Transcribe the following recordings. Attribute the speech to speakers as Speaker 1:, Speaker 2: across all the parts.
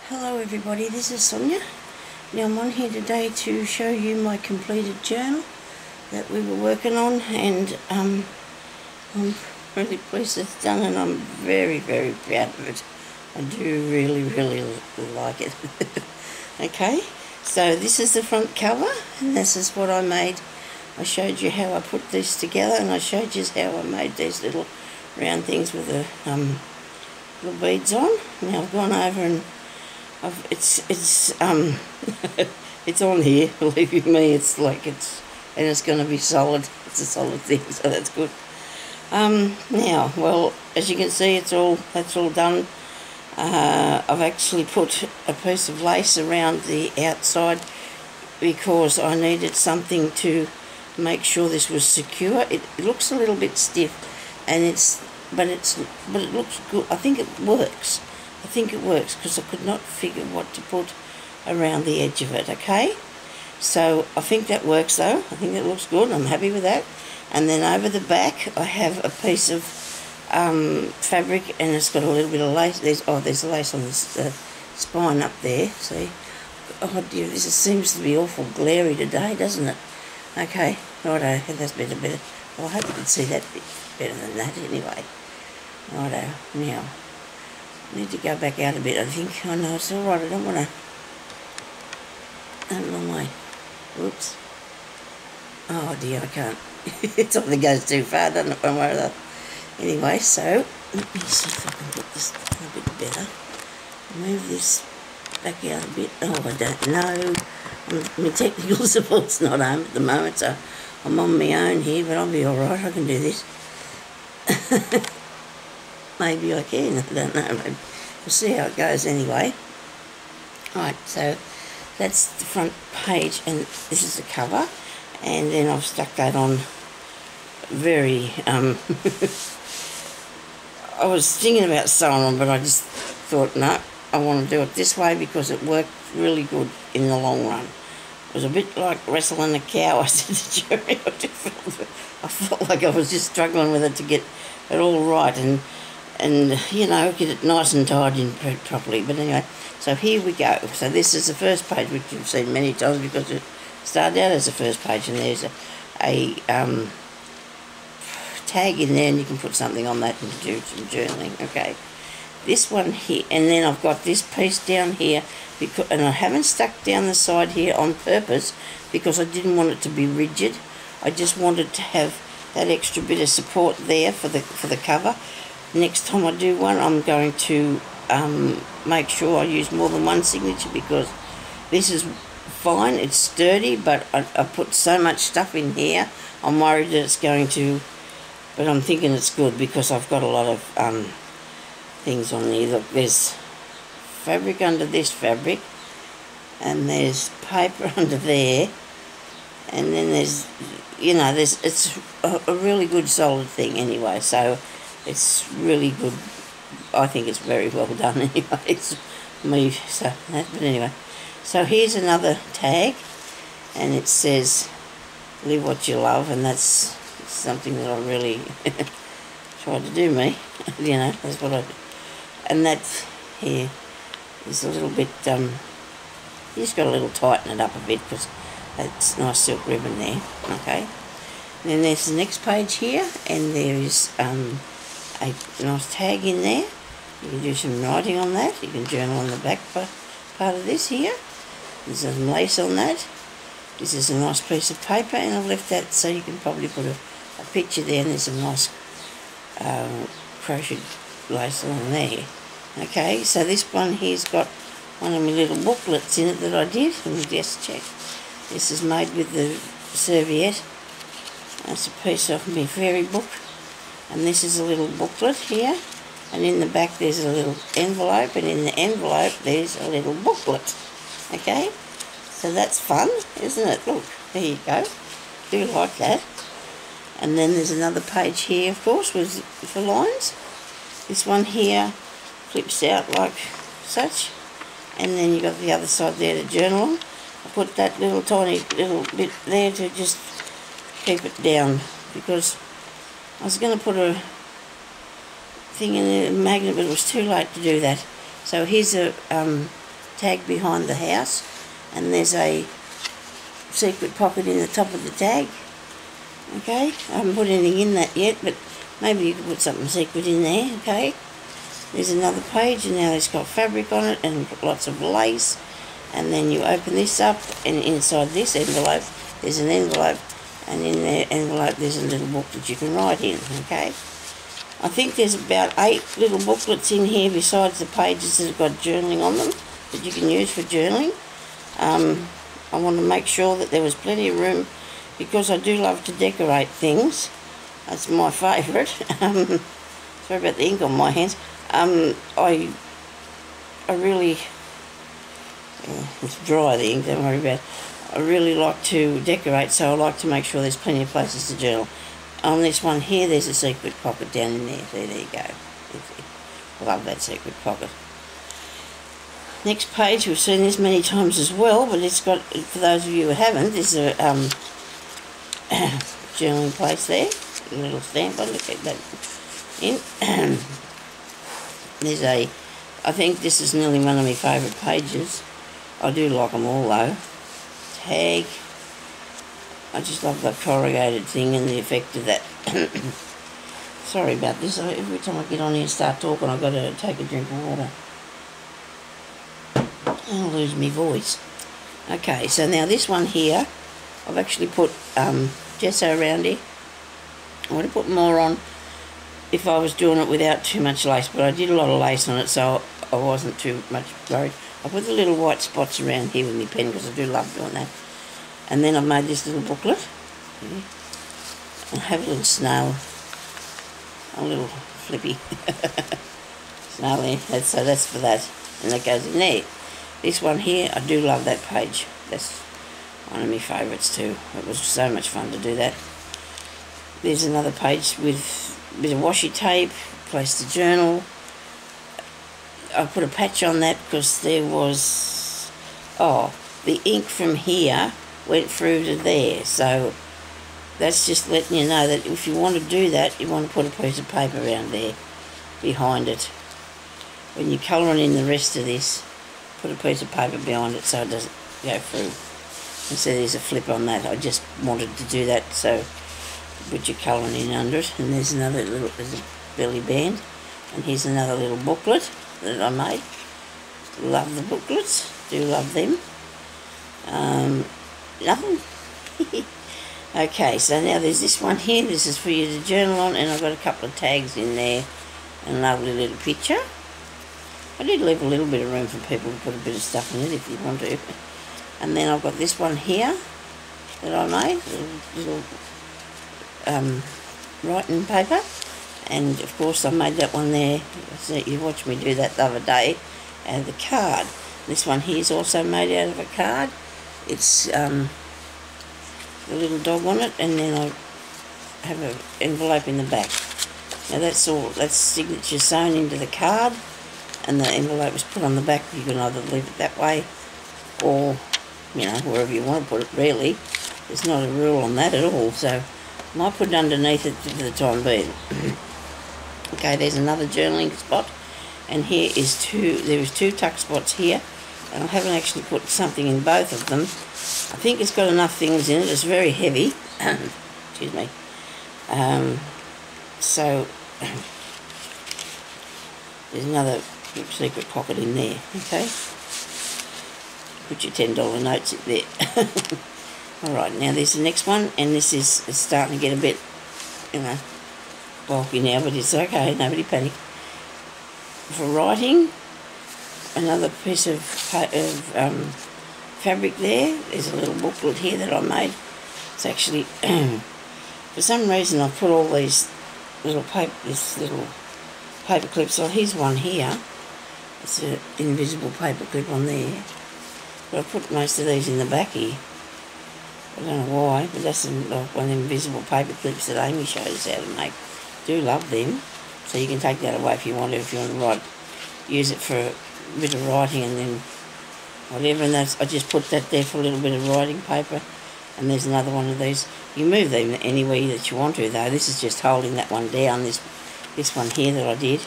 Speaker 1: Hello everybody, this is Sonia. Now I'm on here today to show you my completed journal that we were working on, and I'm really pleased it's done, and I'm very proud of it. I do really like it. Okay, so this is the front cover, and this is what I made. I showed you how I put this together, and I showed you how I made these little round things with the little beads on. Now I've gone over and it's it's on here, believe you me. It's going to be solid. It's a solid thing, so that's good. Now, well, as you can see, that's all done. I've actually put a piece of lace around the outside because I needed something to make sure this was secure. It looks a little bit stiff, and but it looks good. I think it works. I think it works because I could not figure what to put around the edge of it, okay? So I think that works though. I think it looks good. I'm happy with that. And then over the back I have a piece of fabric, and it's got a little bit of lace. There's lace on this spine up there, see? Oh dear, this seems to be awful glary today, doesn't it? Okay, righto, that's better. Well, I hope you can see that bit better than that anyway. Righto, now I need to go back out a bit, I think. Oh no, it's alright, I don't want to... Oh, long way. Whoops. Oh dear, I can't. Something goes too far, doesn't it, one way or the other. Anyway, so, let me see if I can put this a bit better. Move this back out a bit. Oh, I don't know. My technical support's not home at the moment, so I'm on my own here, but I'll be alright, I can do this. Maybe I can, I don't know. Maybe. We'll see how it goes anyway. Right, so that's the front page, and this is the cover, and then I've stuck that on very... I was thinking about sewing on, but I just thought, no, I want to do it this way because it worked really good in the long run. It was a bit like wrestling a cow, I said to Jerry. I felt like I was just struggling with it to get it all right, and you know, get it nice and tied in properly. But anyway, so here we go. So this is the first page, which you've seen many times because it started out as the first page, and there's a tag in there, and you can put something on that and do some journaling. Okay, this one here, and then I've got this piece down here, and I haven't stuck down the side here on purpose because I didn't want it to be rigid. I just wanted to have that extra bit of support there for the cover. Next time I do one, I'm going to make sure I use more than one signature, because this is fine, it's sturdy, but I put so much stuff in here, I'm worried that it's going to, but I'm thinking it's good because I've got a lot of things on here. Look, there's fabric under this fabric, and there's paper under there, and then there's, you know, it's a really good solid thing anyway, so it's really good. I think it's very well done anyway. It's me, so that, but anyway. So here's another tag, and it says, live what you love, and that's something that I really tried to do, me. You know, that's what I do. And that here is a little bit, you just got to tighten it up a bit because that's nice silk ribbon there, okay. And then there's the next page here, and there is a nice tag in there. You can do some writing on that. You can journal on the back part of this here. There's some lace on that. This is a nice piece of paper, and I've left that so you can probably put a picture there, and there's some nice crochet lace on there. Okay, so this one here's got one of my little booklets in it that I did. Let me just check. This is made with the serviette. That's a piece of my fairy book. And this is a little booklet here, and in the back there's a little envelope, and in the envelope there's a little booklet. Okay, so that's fun, isn't it? Look, there you go. Do like that. And then there's another page here, of course, for lines. This one here flips out like such, and then you got the other side there to journal on. I put that little tiny little bit there to just keep it down, because I was going to put a thing in a magnet, but it was too late to do that. So here's a tag behind the house, and there's a secret pocket in the top of the tag. Okay, I haven't put anything in that yet, but maybe you could put something secret in there. Okay, there's another page, and now it's got fabric on it and lots of lace. And then you open this up, and inside this envelope there's an envelope, and in the envelope there's a little book that you can write in. Okay, I think there's about 8 little booklets in here besides the pages that have got journaling on them that you can use for journaling. I want to make sure that there was plenty of room, because I do love to decorate things. That's my favourite. Sorry about the ink on my hands. I really, it's dry, the ink, don't worry about it. I really like to decorate, so I like to make sure there's plenty of places to journal. On this one here, there's a secret pocket down in there. There you go. Love that secret pocket. Next page, we've seen this many times as well, but it's got, for those of you who haven't, there's a journaling place there. A little stamp on it, get that in. There's a, I think this is nearly one of my favourite pages. I do like them all though. Tag. I just love the corrugated thing and the effect of that. Sorry about this. Every time I get on here and start talking, I've got to take a drink of water. I'll lose my voice. Okay, so now this one here, I've actually put gesso around here. I would have put more on if I was doing it without too much lace, but I did a lot of lace on it, so I wasn't too much worried. I put the little white spots around here with my pen because I do love doing that. And then I've made this little booklet. I have a little snail, a little flippy snail there. So that's for that, and that goes in there. This one here, I do love that page. That's one of my favourites too. It was so much fun to do that. There's another page with a bit of washi tape, place to journal. I put a patch on that because there was, the ink from here went through to there. So that's just letting you know that if you want to do that, you want to put a piece of paper around there behind it. When you're colouring in the rest of this, put a piece of paper behind it so it doesn't go through. And so there's a flip on that. I just wanted to do that, so put your colouring in under it. And there's another little, there's a belly band. And here's another little booklet that I made. Love the booklets, do love them. Nothing. Okay, so now there's this one here. This is for you to journal on, and I've got a couple of tags in there and a lovely little picture. I did leave a little bit of room for people to put a bit of stuff in it if you want to. And then I've got this one here that I made, little writing paper. And of course I made that one there. So you watched me do that the other day out of the card. This one here is also made out of a card. It's a little dog on it, and then I have an envelope in the back. Now that's signature sewn into the card, and the envelope was put on the back. You can either leave it that way or, you know, wherever you want to put it, really. There's not a rule on that at all, so I might put it underneath it for the time being. Okay, there's another journaling spot, and here is there is two tuck spots here, and I haven't actually put something in both of them. I think it's got enough things in it. It's very heavy. Excuse me. So there's another secret pocket in there. Okay, put your $10 notes in there. All right, now there's the next one, and this is, it's starting to get a bit, you know, bulky now, but it's okay, nobody panic. For writing, another piece of fabric there. There's a little booklet here that I made. It's actually, for some reason I've put all these little paper clips. So here's one here. It's an invisible paper clip on there. But I put most of these in the back here. I don't know why, but that's one of the invisible paper clips that Amy showed us how to make. Do love them. So you can take that away if you want to write. Use it for a bit of writing and then whatever. And that's, I just put that there for a little bit of writing paper. And there's another one of these. You move them any way that you want to, though. This is just holding that one down, this one here that I did.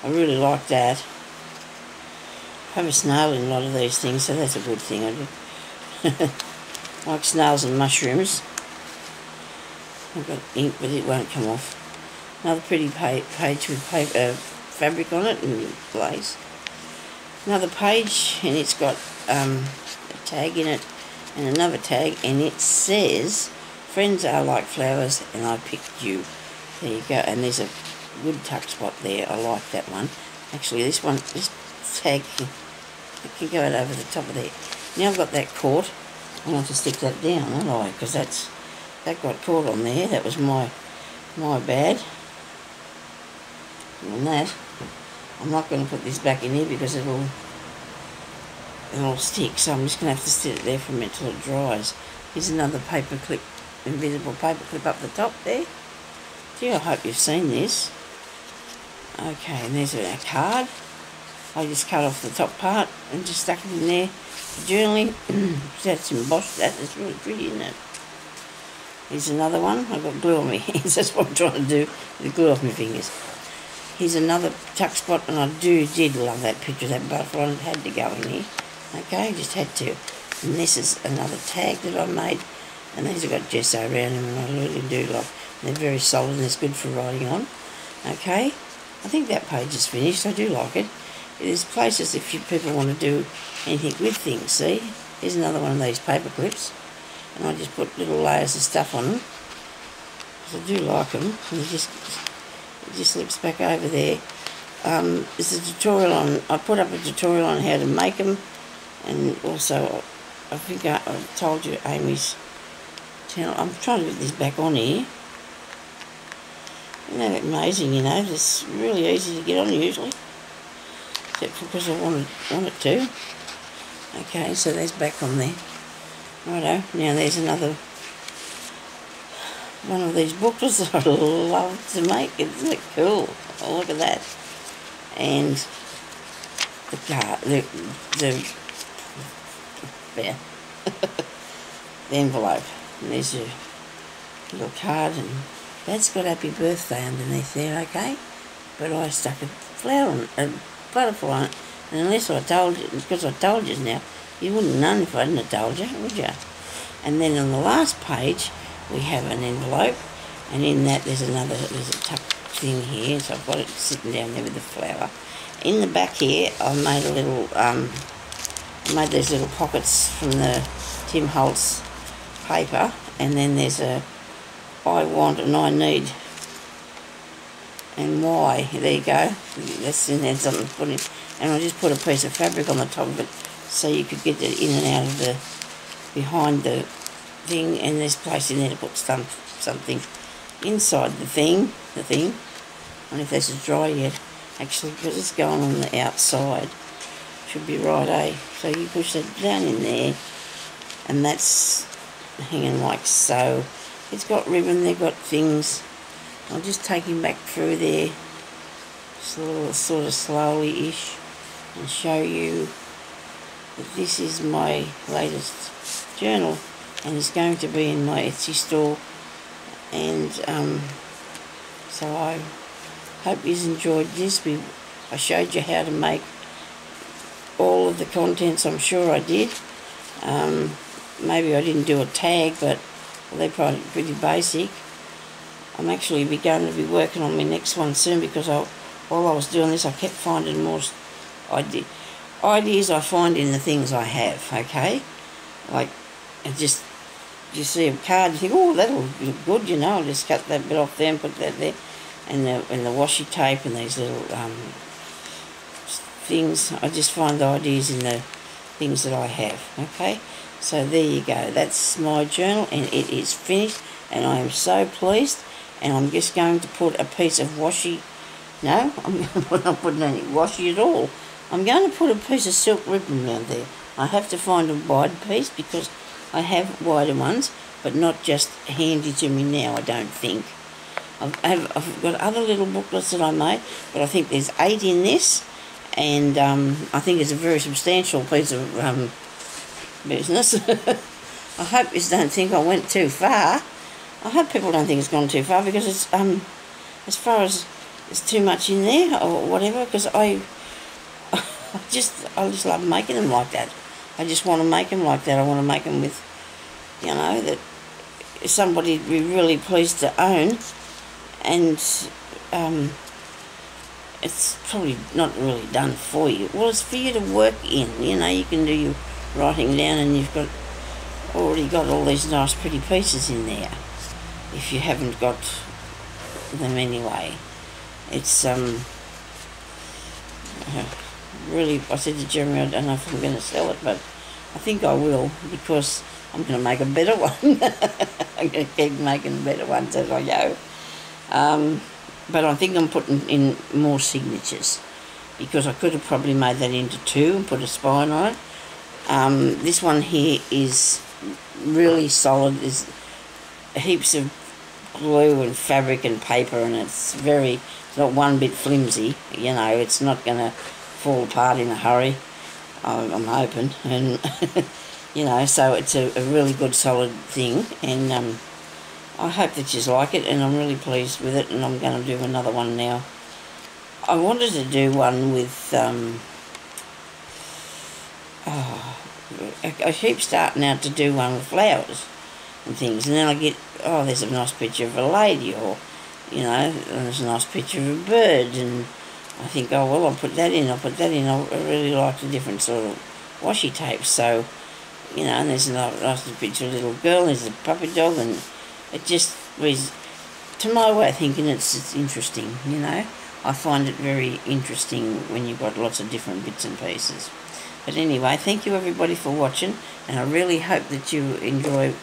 Speaker 1: I really like that. have a snail in a lot of these things, so that's a good thing. I do. Like snails and mushrooms. I've got ink, but it won't come off. Another pretty page with paper, fabric on it and lace. Another page, and it's got a tag in it and another tag, and it says, "Friends are like flowers and I picked you." There you go, and there's a good tuck spot there. I like that one. Actually, this tag can go over the top of there. Now I've got that caught. I want to stick that down, don't I? Because that got caught on there. That was my bad. And that, I'm not going to put this back in here because it'll stick. So I'm just going to have to sit it there for a minute till it dries. Here's another paper clip, invisible paper clip up the top there. Gee, I hope you've seen this. Okay, and there's a card. I just cut off the top part and just stuck it in there. Journaling. That's embossed. That's really pretty, isn't it? Here's another one. I've got glue on my hands. That's what I'm trying to do. The glue off my fingers. Here's another tuck spot, and I did love that picture of that butterfly. It had to go in here. Okay, just had to. And this is another tag that I made, and these have got gesso around them, and I really do like. They're very solid and it's good for writing on. Okay, I think that page is finished. I do like it. There's places if people want to do anything with things. See, here's another one of these paper clips, and I just put little layers of stuff on them because I do like them. And it just slips back over there. There's a tutorial on. I put up a tutorial on how to make them, and also I think I told you Amy's channel. I'm trying to get this back on here. Isn't that amazing? You know, it's really easy to get on usually. Except for because I want it to. Okay, so there's back on there. Righto, now there's another one of these booklets that I love to make. Isn't it cool? Oh, look at that. And the card, yeah. The envelope. And there's a little card, and that's got happy birthday underneath there, okay? But I stuck a flower on it, a butterfly on it, and unless I told you, because I told you now, you wouldn't have known if I hadn't have told you, would you? And then on the last page, we have an envelope, and in that there's a tuck thing here, so I've got it sitting down there with the flower. In the back here, I made a little, I made these little pockets from the Tim Holtz paper, and then there's a I want and I need and why. There you go. That's in there, something to put in. And I just put a piece of fabric on the top of it so you could get it in and out of the behind the thing, and there's place in there to put something inside the thing. I don't know if this is dry yet, actually, because it's going on the outside. Should be right, eh? So you push that down in there, and that's hanging like so. It's got ribbon, they've got things. I'll just take him back through there, sort of slowly-ish, and show you that this is my latest journal, and it's going to be in my Etsy store. And so I hope you enjoyed this. I showed you how to make all of the contents. I'm sure I did. Maybe I didn't do a tag, but they're probably pretty basic. I'm actually going to be working on my next one soon, because while I was doing this, I kept finding more ideas I find in the things I have, okay? Like, you see a card, you think, oh, that'll look good, you know, I'll just cut that bit off there and put that there. And the washi tape and these little things, I just find the ideas in the things that I have, okay? So there you go, that's my journal, and it is finished, and I am so pleased. And I'm just going to put a piece of washi, no, I'm not putting any washi at all. I'm going to put a piece of silk ribbon around there. I have to find a wide piece, because I have wider ones, but not just handy to me now, I don't think. I've got other little booklets that I made, but I think there's 8 in this, and I think it's a very substantial piece of business. I hope you don't think I went too far. I hope people don't think it's gone too far, because it's as far as there's too much in there or whatever, because I I just love making them like that. I just want to make them like that. I want to make them with, you know, that somebody would be really pleased to own, and it's probably not really done for you. Well, it's for you to work in, you know. You can do your writing down, and you've already got all these nice pretty pieces in there, if you haven't got them anyway. It's really, I said to Jeremy, I don't know if I'm going to sell it, but I think I will, because I'm going to make a better one. I'm going to keep making better ones as I go. But I think I'm putting in more signatures, because I could have probably made that into 2 and put a spine on it. This one here is really solid. There's heaps of glue and fabric and paper, and it's not one bit flimsy, you know. It's not going to fall apart in a hurry, I'm hoping, and you know, so it's a really good solid thing, and I hope that you like it, and I'm really pleased with it, and I'm going to do another one now. I wanted to do one with I keep starting out to do one with flowers and things, and then I get, oh, there's a nice picture of a lady, or, you know, and there's a nice picture of a bird, and I think, oh, well, I'll put that in. I really like the different sort of washi tapes, so, you know, and there's a nice picture of a little girl, there's a puppy dog, and it just was, to my way of thinking, it's interesting, you know. I find it very interesting when you've got lots of different bits and pieces. But anyway, thank you everybody for watching, and I really hope that you enjoyed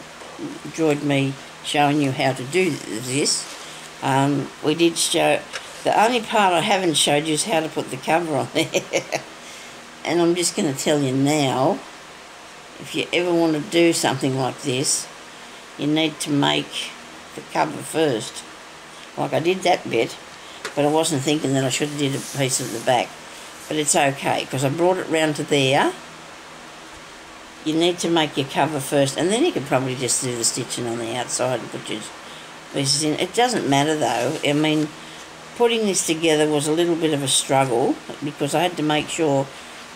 Speaker 1: me showing you how to do this. We did show, the only part I haven't showed you is how to put the cover on there. And I'm just going to tell you now, if you ever want to do something like this, you need to make the cover first. Like I did that bit, but I wasn't thinking that I should have did a piece at the back. But it's okay, because I brought it round to there. You need to make your cover first, and then you could probably just do the stitching on the outside and put your pieces in. It doesn't matter though. I mean, putting this together was a little bit of a struggle, because I had to make sure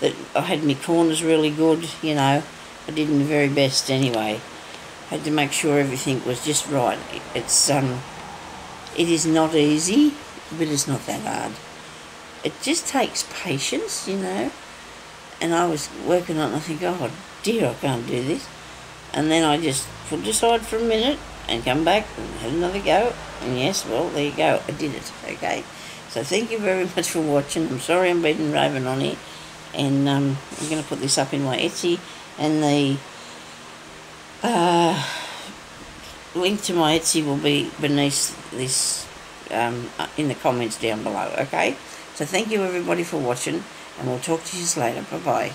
Speaker 1: that I had my corners really good, you know. I did my very best anyway. I had to make sure everything was just right. It is not easy, but it's not that hard. It just takes patience, you know. And I was working on it, and I think, oh dear, I can't do this. And then I just put it aside for a minute and come back and had another go. And yes, well, there you go, I did it, okay. So thank you very much for watching. I'm sorry I'm being raving on here. And I'm going to put this up in my Etsy, and the link to my Etsy will be beneath this, in the comments down below, okay. So thank you everybody for watching, and we'll talk to you later. Bye-bye.